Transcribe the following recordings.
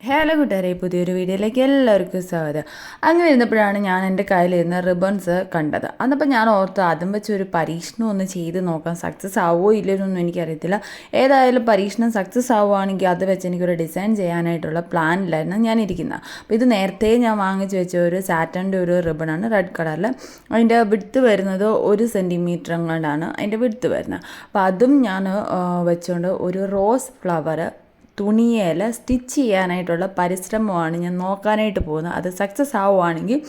Hello കൂട്ടുകാരെ, പുതിയൊരു വീഡിയോയിലേക്ക് എല്ലാവർക്കും സ്വാഗതം. അങ്ങനെ ഇരുന്നപ്പോഴാണ് ഞാൻ എൻ്റെ കയ്യിലിരുന്ന റിബൺസ് കണ്ടത്. അന്നപ്പോൾ ഞാൻ ഓർത്ത് അതും വെച്ച് ഒരു പരീക്ഷണം ഒന്ന് ചെയ്ത് നോക്കാം, സക്സസ് ആവുമോ ഇല്ലെന്നൊന്നും എനിക്കറിയത്തില്ല. ഏതായാലും പരീക്ഷണം സക്സസ് ആവുകയാണെങ്കിൽ അത് വെച്ച് എനിക്കൊരു ഡിസൈൻ ചെയ്യാനായിട്ടുള്ള പ്ലാനിലായിരുന്നു ഞാൻ ഇരിക്കുന്നത്. അപ്പോൾ ഇത് നേരത്തെ ഞാൻ വാങ്ങിച്ച് വെച്ച ഒരു സാറ്റൻ്റെ ഒരു റിബണാണ്, റെഡ് കളറിൽ. അതിൻ്റെ വിഡ്ത്ത് വരുന്നത് 1 സെൻറ്റിമീറ്റർ കൊണ്ടാണ് അതിൻ്റെ വിഡ്ത്ത് വരുന്നത്. അപ്പോൾ അതും ഞാൻ വെച്ചുകൊണ്ട് ഒരു റോസ് ഫ്ലവർ തുണിയേൽ സ്റ്റിച്ച് ചെയ്യാനായിട്ടുള്ള പരിശ്രമമാണ് ഞാൻ നോക്കാനായിട്ട് പോകുന്നത്. അത് സക്സസ് ആവുകയാണെങ്കിൽ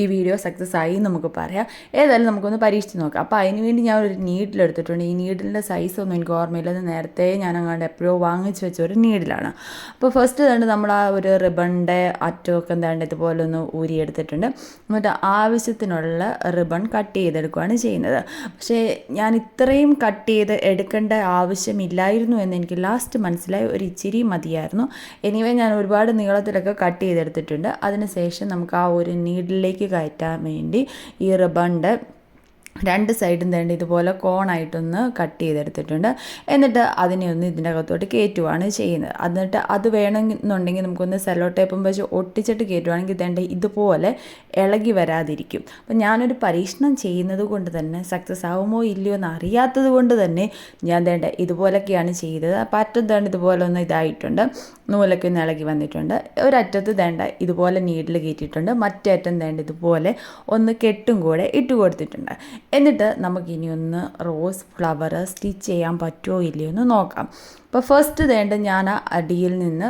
ഈ വീഡിയോ സക്സസ് ആയി നമുക്ക് പറയാം. ഏതായാലും നമുക്കൊന്ന് പരീക്ഷിച്ച് നോക്കാം. അപ്പോൾ അതിന് വേണ്ടി ഞാൻ ഒരു നീഡിലെടുത്തിട്ടുണ്ട്. ഈ നീഡിലിൻ്റെ സൈസൊന്നും എനിക്ക് ഓർമ്മയില്ല, അത് നേരത്തെ ഞാൻ അങ്ങോട്ട് എപ്പോഴോ വാങ്ങിച്ച് വെച്ച ഒരു നീഡിലാണ്. അപ്പോൾ ഫസ്റ്റ് തന്നെ നമ്മൾ ആ ഒരു റിബണിൻ്റെ അറ്റമൊക്കെ എന്താണ്ട് ഇതുപോലെ ഒന്ന് ഊരിയെടുത്തിട്ടുണ്ട്. എന്നിട്ട് ആവശ്യത്തിനുള്ള റിബൺ കട്ട് ചെയ്തെടുക്കുകയാണ് ചെയ്യുന്നത്. പക്ഷേ ഞാൻ ഇത്രയും കട്ട് ചെയ്ത് എടുക്കേണ്ട ആവശ്യമില്ലായിരുന്നു എന്ന് എനിക്ക് ലാസ്റ്റ് മനസ്സിലായി. ഒരു ഇച്ചിരി മതിയായിരുന്നു. എനിവേ ഞാൻ ഒരുപാട് നീളത്തിലൊക്കെ കട്ട് ചെയ്തെടുത്തിട്ടുണ്ട്. അതിനുശേഷം നമുക്ക് ആ ഒരു നീഡിലേക്ക് കയറ്റാൻ വേണ്ടി ഈ റിബണിൻ്റെ 2 സൈഡും തേണ്ട ഇതുപോലെ കോണായിട്ടൊന്ന് കട്ട് ചെയ്തെടുത്തിട്ടുണ്ട്. എന്നിട്ട് അതിനെ ഒന്ന് ഇതിൻ്റെ അകത്തോട്ട് കയറ്റുവാണ് ചെയ്യുന്നത്. എന്നിട്ട് അത് വേണമെന്നുണ്ടെങ്കിൽ നമുക്കൊന്ന് സെല്ലോ ടേപ്പും വെച്ച് ഒട്ടിച്ചിട്ട് കയറ്റുവാണെങ്കിൽ തേണ്ട ഇതുപോലെ ഇളകി വരാതിരിക്കും. അപ്പം ഞാനൊരു പരീക്ഷണം ചെയ്യുന്നത് കൊണ്ട് തന്നെ സക്സസ് ആവുമോ ഇല്ലയോ എന്ന് അറിയാത്തത് കൊണ്ട് തന്നെ ഞാൻ തേണ്ട ഇതുപോലൊക്കെയാണ് ചെയ്തത്. അപ്പം അറ്റം തേണ്ട ഇതുപോലെ ഒന്ന് ഇതായിട്ടുണ്ട്, നൂലൊക്കെ ഒന്ന് ഇളകി വന്നിട്ടുണ്ട്. ഒരറ്റത്ത് തേണ്ട ഇതുപോലെ നീഡിൽ കയറ്റിയിട്ടുണ്ട്, മറ്റേ അറ്റം തേണ്ട ഇതുപോലെ ഒന്ന് കെട്ടും കൂടെ ഇട്ട് കൊടുത്തിട്ടുണ്ട്. എന്നിട്ട് നമുക്കിനി ഒന്ന് റോസ് ഫ്ലവർ സ്റ്റിച്ച് ചെയ്യാൻ പറ്റുമോ ഇല്ലയോ എന്ന് നോക്കാം. അപ്പോൾ ഫസ്റ്റ് വേണ്ട ഞാൻ ആ അടിയിൽ നിന്ന്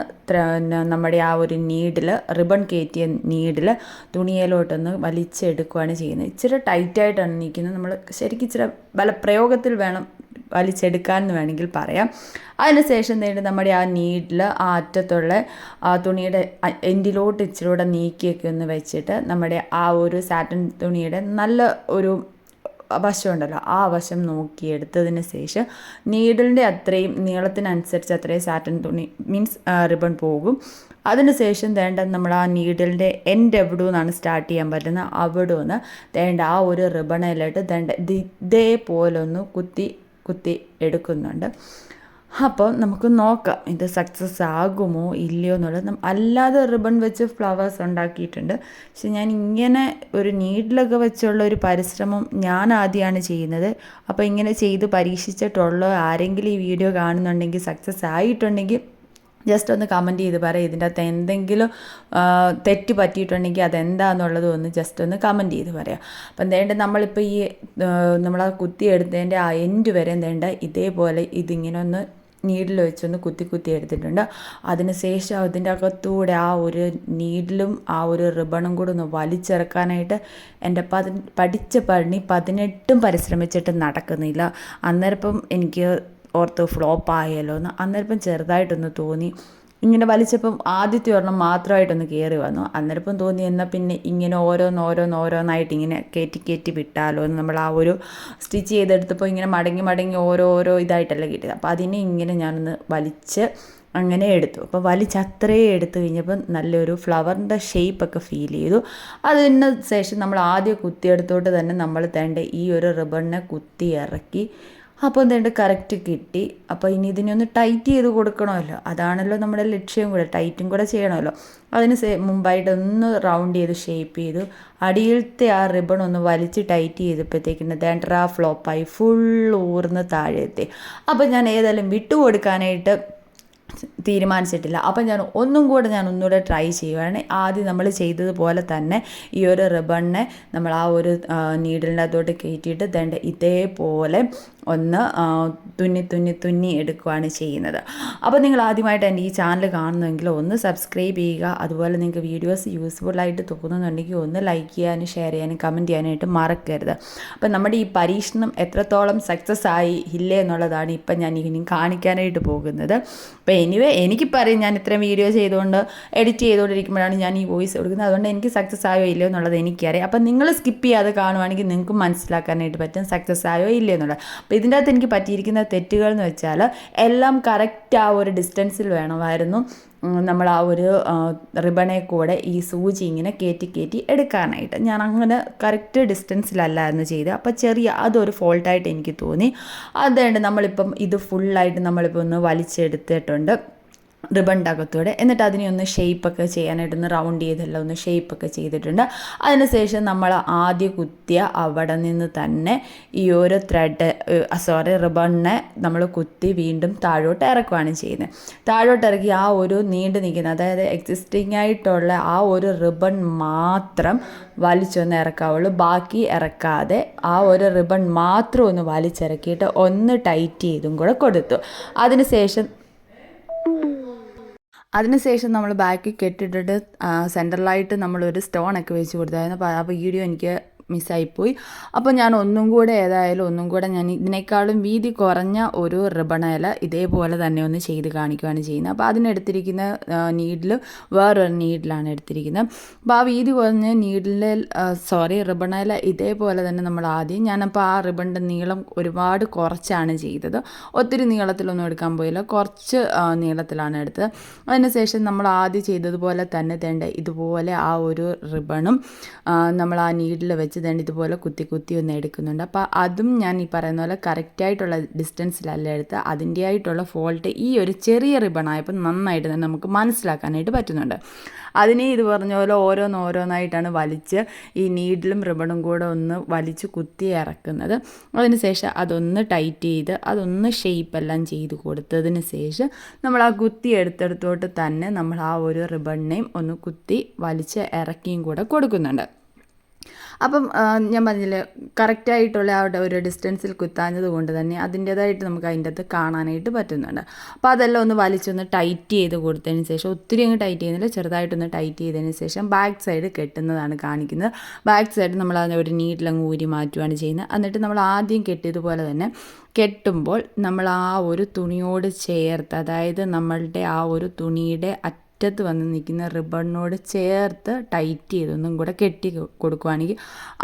നമ്മുടെ ആ ഒരു നീഡിൽ, റിബൺ കയറ്റിയ നീഡിൽ തുണിയിലോട്ടൊന്ന് വലിച്ചെടുക്കുകയാണ് ചെയ്യുന്നത്. ഇച്ചിരി ടൈറ്റായിട്ടാണ് നിൽക്കുന്നത്. നമ്മൾ ശരിക്കും ഇച്ചിരി ബലപ്രയോഗത്തിൽ വേണം വലിച്ചെടുക്കാമെന്ന് വേണമെങ്കിൽ പറയാം. അതിനുശേഷം നേടി നമ്മുടെ ആ നീഡിൽ ആ അറ്റത്തുള്ള ആ തുണിയുടെ എൻഡിലോട്ട് ഇച്ചിരൂടെ നീക്കിയൊക്കെ ഒന്ന് വെച്ചിട്ട് നമ്മുടെ ആ ഒരു സാറ്റൻ തുണിയുടെ നല്ല ഒരു വശമുണ്ടല്ലോ, ആ വശം നോക്കിയെടുത്തതിന് ശേഷം നീഡിലിൻ്റെ അത്രയും നീളത്തിനനുസരിച്ച് അത്രയും സാറ്റൻ തുണി മീൻസ് റിബൺ പോകും. അതിനുശേഷം വേണ്ട നമ്മൾ ആ നീഡിലിൻ്റെ എൻഡ് എവിടെ നിന്നാണ് സ്റ്റാർട്ട് ചെയ്യാൻ പറ്റുന്നത് അവിടെ നിന്ന് വേണ്ട ആ ഒരു റിബണിലായിട്ട് വേണ്ട ഇതേപോലെ ഒന്ന് കുത്തി എടുക്കുന്നുണ്ട്. അപ്പോൾ നമുക്ക് നോക്കാം ഇത് സക്സസ് ആകുമോ ഇല്ലയോ എന്നുള്ളത്. അല്ലാതെ റിബൺ വെച്ച് ഫ്ലവേഴ്സ് ഉണ്ടാക്കിയിട്ടുണ്ട്. പക്ഷെ ഞാൻ ഇങ്ങനെ ഒരു നീഡിലൊക്കെ വെച്ചുള്ള ഒരു പരിശ്രമം ഞാൻ ആദ്യമാണ് ചെയ്യുന്നത്. അപ്പോൾ ഇങ്ങനെ ചെയ്ത് പരീക്ഷിച്ചിട്ടുള്ള ആരെങ്കിലും ഈ വീഡിയോ കാണുന്നുണ്ടെങ്കിൽ സക്സസ് ആയിട്ടുണ്ടെങ്കിൽ ജസ്റ്റ് ഒന്ന് കമൻറ്റ് ചെയ്ത് പറയാം. ഇതിൻ്റെ അകത്ത് എന്തെങ്കിലും തെറ്റ് പറ്റിയിട്ടുണ്ടെങ്കിൽ അതെന്താണെന്നുള്ളത് ഒന്ന് ജസ്റ്റ് ഒന്ന് കമൻറ്റ് ചെയ്ത് പറയാം. അപ്പം എന്തേണ്ട നമ്മളിപ്പോൾ ഈ നമ്മളാ കുത്തിയെടുത്തതിൻ്റെ ആ എൻഡ് വരെ എന്തേണ്ട ഇതേപോലെ ഇതിങ്ങനെ ഒന്ന് നീഡിൽ വെച്ചൊന്ന് കുത്തി എടുത്തിട്ടുണ്ട്. അതിനുശേഷം അതിൻ്റെ അകത്തൂടെ ആ ഒരു നീഡിലും ആ ഒരു റിബണും കൂടെ ഒന്ന് വലിച്ചിറക്കാനായിട്ട് എൻ്റെ പഠിച്ച പണി 18 പരിശ്രമിച്ചിട്ട് നടക്കുന്നില്ല. അന്നേരം എനിക്ക് ഓർത്ത് ഫ്ലോപ്പ് ആയാലോ എന്ന് അന്നേരം ചെറുതായിട്ടൊന്ന് തോന്നി. ഇങ്ങനെ വലിച്ചപ്പം ആദ്യത്തെ ഒരെണ്ണം മാത്രമായിട്ടൊന്ന് കയറി വന്നു. അന്നേരം തോന്നി എന്നാൽ പിന്നെ ഇങ്ങനെ ഓരോന്നായിട്ട് ഇങ്ങനെ കയറ്റി വിട്ടാലോ എന്ന്. നമ്മൾ ആ ഒരു സ്റ്റിച്ച് ചെയ്തെടുത്തപ്പോൾ ഇങ്ങനെ മടങ്ങി ഓരോ ഇതായിട്ടല്ല കിട്ടിയത്. അപ്പോൾ അതിനെ ഇങ്ങനെ ഞാനൊന്ന് വലിച്ച് അങ്ങനെ എടുത്തു. അപ്പോൾ അത്രയും എടുത്തു കഴിഞ്ഞപ്പോൾ നല്ലൊരു ഫ്ലവറിൻ്റെ ഷേപ്പൊക്കെ ഫീൽ ചെയ്തു. അതിന് ശേഷം നമ്മൾ ആദ്യം കുത്തിയെടുത്തോട്ട് തന്നെ നമ്മൾ തേണ്ട ഈ ഒരു റിബണിനെ കുത്തി ഇറക്കി. അപ്പോൾ എന്തുണ്ട് കറക്റ്റ് കിട്ടി. അപ്പോൾ ഇനി ഇതിനൊന്ന് ടൈറ്റ് ചെയ്ത് കൊടുക്കണമല്ലോ, അതാണല്ലോ നമ്മുടെ ലക്ഷ്യം കൂടെ, ടൈറ്റും കൂടെ ചെയ്യണമല്ലോ. അതിന് മുമ്പായിട്ട് ഒന്ന് റൗണ്ട് ചെയ്ത് ഷേപ്പ് ചെയ്തു. അടിയിലത്തെ ആ റിബൺ ഒന്ന് വലിച്ച് ടൈറ്റ് ചെയ്തപ്പോഴത്തേക്കിന് ദാൻഡ്രാ ഫ്ലോപ്പായി ഫുൾ ഊർന്ന് താഴെത്തി. അപ്പോൾ ഞാൻ ഏതായാലും വിട്ടുകൊടുക്കാനായിട്ട് തീരുമാനിച്ചിട്ടില്ല. അപ്പം ഞാൻ ഒന്നുകൂടെ ട്രൈ ചെയ്യുകയാണ്. ആദ്യം നമ്മൾ ചെയ്തതുപോലെ തന്നെ ഈ ഒരു റിബണിനെ നമ്മൾ ആ ഒരു നീഡിലിൻ്റെ അകത്തോട്ട് കയറ്റിയിട്ട് ദണ്ട് ഇതേപോലെ ഒന്ന് തുന്നി എടുക്കുകയാണ് ചെയ്യുന്നത്. അപ്പോൾ നിങ്ങൾ ആദ്യമായിട്ട് എൻ്റെ ഈ ചാനൽ കാണുന്നെങ്കിൽ ഒന്ന് സബ്സ്ക്രൈബ് ചെയ്യുക. അതുപോലെ നിങ്ങൾക്ക് വീഡിയോസ് യൂസ്ഫുള്ളായിട്ട് തോന്നുന്നുണ്ടെങ്കിൽ ഒന്ന് ലൈക്ക് ചെയ്യാനും ഷെയർ ചെയ്യാനും കമൻറ്റ് ചെയ്യാനായിട്ട് മറക്കരുത്. അപ്പം നമ്മുടെ ഈ പരീക്ഷണം എത്രത്തോളം സക്സസ് ആയി ഇല്ലേ എന്നുള്ളതാണ് ഇപ്പം ഞാൻ ഇനി കാണിക്കാനായിട്ട് പോകുന്നത്. അപ്പോൾ എനിക്കിപ്പോൾ അറിയാം, ഞാൻ ഇത്രയും വീഡിയോ ചെയ്തുകൊണ്ട് എഡിറ്റ് ചെയ്തുകൊണ്ടിരിക്കുമ്പോഴാണ് ഞാൻ ഈ വോയിസ് കൊടുക്കുന്നത്. അതുകൊണ്ട് എനിക്ക് സക്സസ് ആയോ ഇല്ലയോ എന്നുള്ളത് എനിക്കറിയാം. അപ്പം നിങ്ങൾ സ്കിപ്പ് ചെയ്യാതെ കാണുവാണെങ്കിൽ നിങ്ങൾക്ക് മനസ്സിലാക്കാനായിട്ട് പറ്റും സക്സസ് ആയോ ഇല്ലയോ എന്നുള്ളത്. അപ്പോൾ ഇതിൻ്റെ അകത്ത് എനിക്ക് പറ്റിയിരിക്കുന്ന തെറ്റുകൾ എന്ന് വെച്ചാൽ എല്ലാം കറക്റ്റ് ആ ഒരു ഡിസ്റ്റൻസിൽ വേണമായിരുന്നു നമ്മൾ ആ ഒരു റിബണെ കൂടെ ഈ സൂചി ഇങ്ങനെ കയറ്റി എടുക്കാനായിട്ട്. ഞാൻ അങ്ങനെ കറക്റ്റ് ഡിസ്റ്റൻസിലല്ലായിരുന്നു ചെയ്തത്. അപ്പോൾ അതൊരു ഫോൾട്ടായിട്ട് എനിക്ക് തോന്നി. അതുകൊണ്ട് നമ്മളിപ്പം ഇത് ഫുള്ളായിട്ട് നമ്മളിപ്പോൾ ഒന്ന് വലിച്ചെടുത്തിട്ടുണ്ട്. റിബണിൻ്റെ അകത്തൂടെ. എന്നിട്ട് അതിനെ ഒന്ന് ഷേപ്പൊക്കെ ചെയ്യാനായിട്ടൊന്ന് റൗണ്ട് ചെയ്തെല്ലാം ഒന്ന് ഷേപ്പൊക്കെ ചെയ്തിട്ടുണ്ട്. അതിനുശേഷം നമ്മൾ ആദ്യം കുത്തിയ അവിടെ നിന്ന് തന്നെ ഈ ഒരു റിബണിനെ നമ്മൾ കുത്തി വീണ്ടും താഴോട്ട് ഇറക്കുകയാണ് ചെയ്യുന്നത്. താഴോട്ട് ഇറക്കി ആ ഒരു നീണ്ടു നിൽക്കുന്ന, അതായത് എക്സിസ്റ്റിംഗ് ആയിട്ടുള്ള ആ ഒരു റിബൺ മാത്രം വലിച്ചൊന്ന് ഇറക്കാവുള്ളൂ. ബാക്കി ഇറക്കാതെ ആ ഒരു റിബൺ മാത്രം ഒന്ന് വലിച്ചിറക്കിയിട്ട് ഒന്ന് ടൈറ്റ് ചെയ്തും കൂടെ കൊടുത്തു. അതിനുശേഷം നമ്മൾ ബാക്കിൽ കെട്ടിട്ടിട്ട് സെൻറ്ററിലായിട്ട് നമ്മളൊരു സ്റ്റോണൊക്കെ വെച്ച് കൊടുത്തായിരുന്നു. അപ്പോൾ ആ വീഡിയോ എനിക്ക് മിസ്സായിപ്പോയി. അപ്പോൾ ഞാൻ ഒന്നും കൂടെ ഞാൻ ഇതിനേക്കാളും വീതി കുറഞ്ഞ ഒരു റിബണേല ഇതേപോലെ തന്നെ ഒന്ന് ചെയ്ത് കാണിക്കുകയാണ് ചെയ്യുന്നത്. അപ്പോൾ അതിനെടുത്തിരിക്കുന്ന നീഡിൽ വേറൊരു നീഡിലാണ് എടുത്തിരിക്കുന്നത്. അപ്പോൾ ആ വീതി കുറഞ്ഞ റിബണേല ഇതേപോലെ തന്നെ നമ്മൾ ആദ്യം, ഞാനപ്പോൾ ആ റിബണിൻ്റെ നീളം ഒരുപാട് കുറച്ചാണ് ചെയ്തത്. ഒത്തിരി നീളത്തിലൊന്നും എടുക്കാൻ പോയില്ല, കുറച്ച് നീളത്തിലാണ് എടുത്തത്. അതിനുശേഷം നമ്മൾ ആദ്യം ചെയ്തതുപോലെ തന്നെ ഇതുപോലെ ആ ഒരു റിബണും നമ്മൾ ആ നീഡിൽ വെച്ച് ഇതുപോലെ കുത്തി ഒന്ന് എടുക്കുന്നുണ്ട്. അപ്പോൾ അതും ഞാൻ ഈ പറയുന്ന പോലെ കറക്റ്റായിട്ടുള്ള ഡിസ്റ്റൻസിലല്ല എടുത്ത്, അതിൻ്റെ ആയിട്ടുള്ള ഫോൾട്ട് ഈ ഒരു ചെറിയ റിബണായപ്പോൾ നന്നായിട്ട് തന്നെ നമുക്ക് മനസ്സിലാക്കാനായിട്ട് പറ്റുന്നുണ്ട്. അതിനെ ഇത് പറഞ്ഞ പോലെ ഓരോന്നായിട്ടാണ് വലിച്ച് ഈ നീഡിലും റിബണും കൂടെ ഒന്ന് വലിച്ച് കുത്തി ഇറക്കുന്നത്. അതിനുശേഷം അതൊന്ന് ടൈറ്റ് ചെയ്ത് അതൊന്ന് ഷേപ്പെല്ലാം ചെയ്ത് കൊടുത്തതിന് ശേഷം നമ്മൾ ആ കുത്തി എടുത്തെടുത്തോട്ട് തന്നെ നമ്മൾ ആ ഒരു റിബണിനെയും ഒന്ന് കുത്തി വലിച്ച് ഇറക്കിയും കൂടെ കൊടുക്കുന്നുണ്ട്. അപ്പം ഞാൻ പറഞ്ഞില്ലേ, കറക്റ്റായിട്ടുള്ള അവിടെ ഒരു ഡിസ്റ്റൻസിൽ കുത്താഞ്ഞത് കൊണ്ട് തന്നെ അതിൻ്റേതായിട്ട് നമുക്ക് അതിൻ്റെ അകത്ത് കാണാനായിട്ട് പറ്റുന്നുണ്ട്. അപ്പോൾ അതെല്ലാം ഒന്ന് വലിച്ചൊന്ന് ടൈറ്റ് ചെയ്ത് കൊടുത്തതിന് ശേഷം, ഒത്തിരി അങ്ങ് ടൈറ്റ് ചെയ്യുന്നില്ല, ചെറുതായിട്ടൊന്ന് ടൈറ്റ് ചെയ്തതിന് ശേഷം ബാക്ക് സൈഡ് കെട്ടുന്നതാണ് കാണിക്കുന്നത്. ബാക്ക് സൈഡ് നമ്മൾ അതിന് ഒരു നീഡിലങ്ങ് ഊരി മാറ്റുകയാണ് ചെയ്യുന്നത്. എന്നിട്ട് നമ്മൾ ആദ്യം കെട്ടിയതുപോലെ തന്നെ കെട്ടുമ്പോൾ നമ്മൾ ആ ഒരു തുണിയോട് ചേർത്ത്, അതായത് നമ്മളുടെ ആ ഒരു തുണിയുടെ അറ്റത്ത് വന്ന് നിൽക്കുന്ന റിബണിനോട് ചേർത്ത് ടൈറ്റ് ചെയ്തൊന്നും കൂടെ കെട്ടി കൊടുക്കുകയാണെങ്കിൽ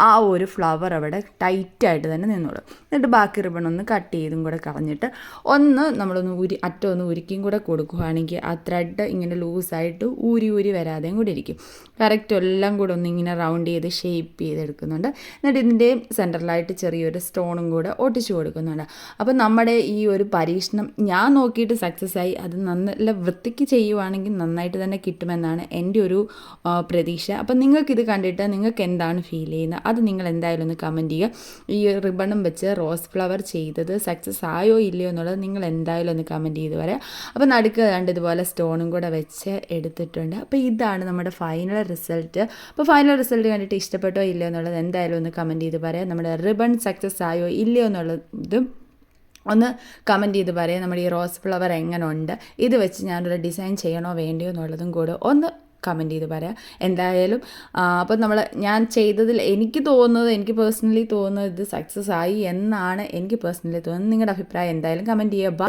ആ ഒരു ഫ്ലവർ അവിടെ ടൈറ്റായിട്ട് തന്നെ നിന്നോളും. എന്നിട്ട് ബാക്കി റിബൺ ഒന്ന് കട്ട് ചെയ്തും കൂടെ കളഞ്ഞിട്ട് നമ്മളൊന്ന് അറ്റം ഒന്ന് ഉരുക്കിയും കൂടെ കൊടുക്കുകയാണെങ്കിൽ ആ ത്രെഡ് ഇങ്ങനെ ലൂസായിട്ട് ഊരി വരാതെയും കൂടി ഇരിക്കും. കറക്റ്റ് എല്ലാം കൂടെ ഒന്ന് ഇങ്ങനെ റൗണ്ട് ചെയ്ത് ഷേപ്പ് ചെയ്തെടുക്കുന്നുണ്ട്. എന്നിട്ട് ഇതിൻ്റെ സെൻറ്ററിലായിട്ട് ചെറിയൊരു സ്റ്റോണും കൂടെ ഒട്ടിച്ചു കൊടുക്കുന്നുണ്ട്. അപ്പോൾ നമ്മുടെ ഈ ഒരു പരീക്ഷണം ഞാൻ നോക്കിയിട്ട് സക്സസ് ആയി. അത് നല്ല വൃത്തിക്ക് ചെയ്യുവാണെങ്കിൽ നന്നായിട്ട് തന്നെ കിട്ടുമെന്നാണ് എൻ്റെ ഒരു പ്രതീക്ഷ. അപ്പം നിങ്ങൾക്കിത് കണ്ടിട്ട് നിങ്ങൾക്ക് എന്താണ് ഫീൽ ചെയ്യുന്നത് അത് നിങ്ങൾ എന്തായാലും ഒന്ന് കമൻറ്റ് ചെയ്യുക. ഈ റിബണും വെച്ച് റോസ് ഫ്ലവർ ചെയ്തത് സക്സസ് ആയോ ഇല്ലയോ എന്നുള്ളത് നിങ്ങൾ എന്തായാലും ഒന്ന് കമൻറ്റ് ചെയ്ത് പറയാം. അപ്പോൾ നടുക്ക് കണ്ട് ഇതുപോലെ സ്റ്റോണും കൂടെ വെച്ച് എടുത്തിട്ടുണ്ട്. അപ്പോൾ ഇതാണ് നമ്മുടെ ഫൈനൽ റിസൾട്ട്. അപ്പോൾ ഫൈനൽ റിസൾട്ട് കണ്ടിട്ട് ഇഷ്ടപ്പെട്ടോ ഇല്ലയോ എന്നുള്ളത് എന്തായാലും ഒന്ന് കമൻറ്റ് ചെയ്ത് പറയാം. നമ്മുടെ റിബൺ സക്സസ് ആയോ ഇല്ലയോ എന്നുള്ളതും ഒന്ന് കമൻറ്റ് ചെയ്ത് പറയാം. നമ്മുടെ ഈ റോസ് ഫ്ലവർ എങ്ങനെ ഉണ്ട്, ഇത് വെച്ച് ഞാനൊരു ഡിസൈൻ ചെയ്യണോ വേണ്ടയോ എന്നുള്ളതും കൂടെ ഒന്ന് കമൻറ്റ് ചെയ്ത് പറയാം. എന്തായാലും അപ്പോൾ ഞാൻ ചെയ്തതിൽ എനിക്ക് പേഴ്സണലി തോന്നുന്നത് ഇത് സക്സസ് ആയി എന്നാണ് എനിക്ക് പേഴ്സണലി തോന്നുന്നത്. നിങ്ങളുടെ അഭിപ്രായം എന്തായാലും കമൻറ്റ് ചെയ്യുക.